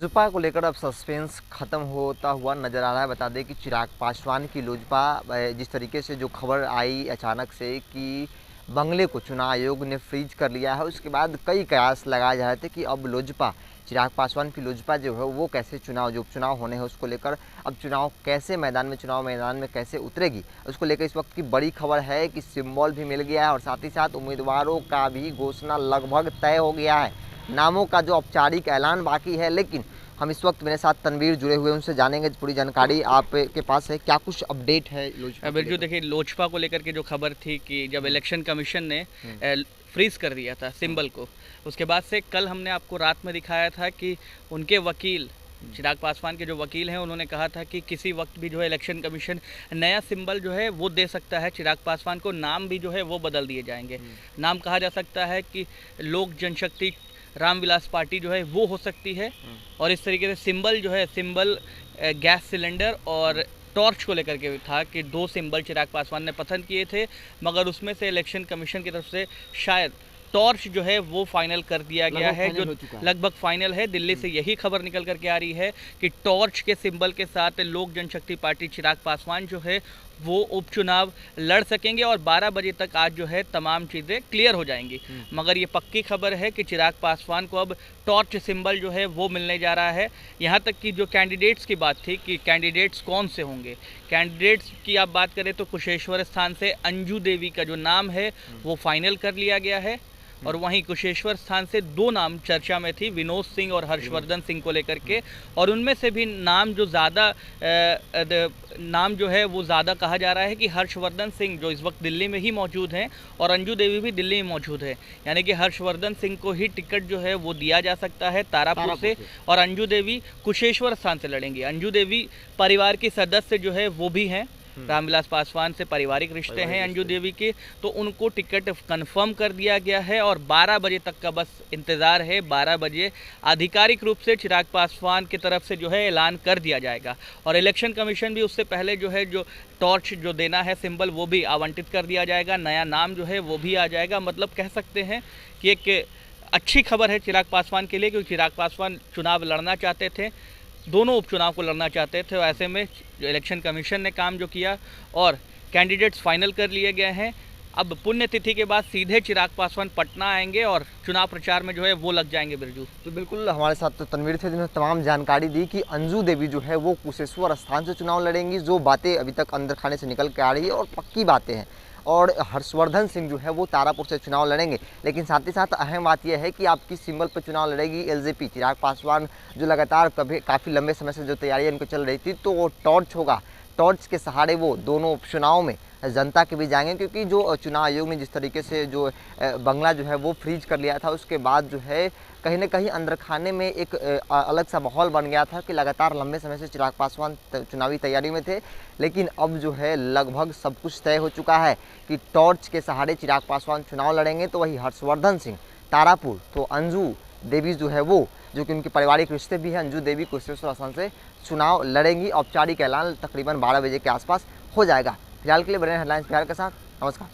लोजपा को लेकर अब सस्पेंस खत्म होता हुआ नजर आ रहा है। बता दें कि चिराग पासवान की लोजपा जिस तरीके से जो खबर आई अचानक से कि बंगले को चुनाव आयोग ने फ्रीज कर लिया है, उसके बाद कई कयास लगाए जा रहे थे कि अब लोजपा चिराग पासवान की लोजपा जो है वो कैसे जो उपचुनाव होने हैं उसको लेकर अब चुनाव मैदान में कैसे उतरेगी, उसको लेकर इस वक्त की बड़ी खबर है कि सिंबल भी मिल गया है और साथ ही साथ उम्मीदवारों का भी घोषणा लगभग तय हो गया है। नामों का जो औपचारिक ऐलान बाकी है, लेकिन हम इस वक्त मेरे साथ तनवीर जुड़े हुए उनसे जानेंगे पूरी जानकारी। आपके पास है क्या कुछ अपडेट है लोजपा? बिरजू देखिए, लोजपा को लेकर के जो खबर थी कि जब इलेक्शन कमीशन ने फ्रीज कर दिया था सिंबल को, उसके बाद से कल हमने आपको रात में दिखाया था कि उनके वकील चिराग पासवान के जो वकील हैं उन्होंने कहा था कि किसी वक्त भी जो है इलेक्शन कमीशन नया सिंबल जो है वो दे सकता है चिराग पासवान को, नाम भी जो है वो बदल दिए जाएंगे। नाम कहा जा सकता है कि लोक जनशक्ति रामविलास पार्टी जो है वो हो सकती है। और इस तरीके से सिंबल जो है सिंबल गैस सिलेंडर और टॉर्च को लेकर के था कि दो सिंबल चिराग पासवान ने पसंद किए थे, मगर उसमें से इलेक्शन कमीशन की तरफ से शायद टॉर्च जो है वो फाइनल कर दिया गया है, जो लगभग फाइनल है। दिल्ली से यही खबर निकल करके आ रही है कि टॉर्च के सिंबल के साथ लोक जनशक्ति पार्टी चिराग पासवान जो है वो उपचुनाव लड़ सकेंगे और 12 बजे तक आज जो है तमाम चीज़ें क्लियर हो जाएंगी। मगर ये पक्की खबर है कि चिराग पासवान को अब टॉर्च सिंबल जो है वो मिलने जा रहा है। यहाँ तक कि जो कैंडिडेट्स की बात थी कि कैंडिडेट्स कौन से होंगे, कैंडिडेट्स की आप बात करें तो कुशेश्वर स्थान से अंजू देवी का जो नाम है वो फाइनल कर लिया गया है। और वहीं कुशेश्वर स्थान से दो नाम चर्चा में थी, विनोद सिंह और हर्षवर्धन सिंह को लेकर के, और उनमें से भी नाम जो ज़्यादा नाम जो है वो ज़्यादा कहा जा रहा है कि हर्षवर्धन सिंह जो इस वक्त दिल्ली में ही मौजूद हैं और अंजू देवी भी दिल्ली में मौजूद है, यानी कि हर्षवर्धन सिंह को ही टिकट जो है वो दिया जा सकता है तारापुर से, और अंजू देवी कुशेश्वर स्थान से लड़ेंगी। अंजू देवी परिवार की सदस्य जो है वो भी हैं, रामविलास पासवान से पारिवारिक रिश्ते हैं अंजू देवी के, तो उनको टिकट कंफर्म कर दिया गया है और 12 बजे तक का बस इंतज़ार है। 12 बजे आधिकारिक रूप से चिराग पासवान की तरफ से जो है ऐलान कर दिया जाएगा और इलेक्शन कमीशन भी उससे पहले जो है जो टॉर्च जो देना है सिंबल वो भी आवंटित कर दिया जाएगा, नया नाम जो है वो भी आ जाएगा। मतलब कह सकते हैं कि एक अच्छी खबर है चिराग पासवान के लिए, क्योंकि चिराग पासवान चुनाव लड़ना चाहते थे, दोनों उपचुनाव को लड़ना चाहते थे। ऐसे में इलेक्शन कमीशन ने काम जो किया और कैंडिडेट्स फाइनल कर लिए गए हैं। अब पुण्यतिथि के बाद सीधे चिराग पासवान पटना आएंगे और चुनाव प्रचार में जो है वो लग जाएंगे। बिरजू तो बिल्कुल हमारे साथ तो तनवीर थे जिन्होंने तमाम जानकारी दी कि अंजू देवी जो है वो कुशेश्वर स्थान से चुनाव लड़ेंगी, जो बातें अभी तक अंदर खाने से निकल के आ रही है और पक्की बातें हैं। और हर्षवर्धन सिंह जो है वो तारापुर से चुनाव लड़ेंगे। लेकिन साथ ही साथ अहम बात यह है कि आप किस सिंबल पर चुनाव लड़ेगी एलजेपी। चिराग पासवान जो लगातार काफ़ी लंबे समय से जो तैयारियां इनको चल रही थी, तो वो टॉर्च होगा, टॉर्च के सहारे वो दोनों उपचुनाव में जनता के भी जाएंगे। क्योंकि जो चुनाव आयोग ने जिस तरीके से जो बंगला जो है वो फ्रीज कर लिया था, उसके बाद जो है कहीं ना कहीं अंदर खाने में एक अलग सा माहौल बन गया था कि लगातार लंबे समय से चिराग पासवान चुनावी तैयारी में थे। लेकिन अब जो है लगभग सब कुछ तय हो चुका है कि टॉर्च के सहारे चिराग पासवान चुनाव लड़ेंगे। तो वही हर्षवर्धन सिंह तारापुर, तो अंजू देवी जो है वो, जो कि उनके पारिवारिक रिश्ते भी हैं, अंजू देवी कुशेश्वर स्थान से चुनाव लड़ेंगी। औपचारिक ऐलान तकरीबन 12 बजे के आसपास हो जाएगा। फिलहाल के लिए बने हेडलाइंस बिहार के साथ। नमस्कार।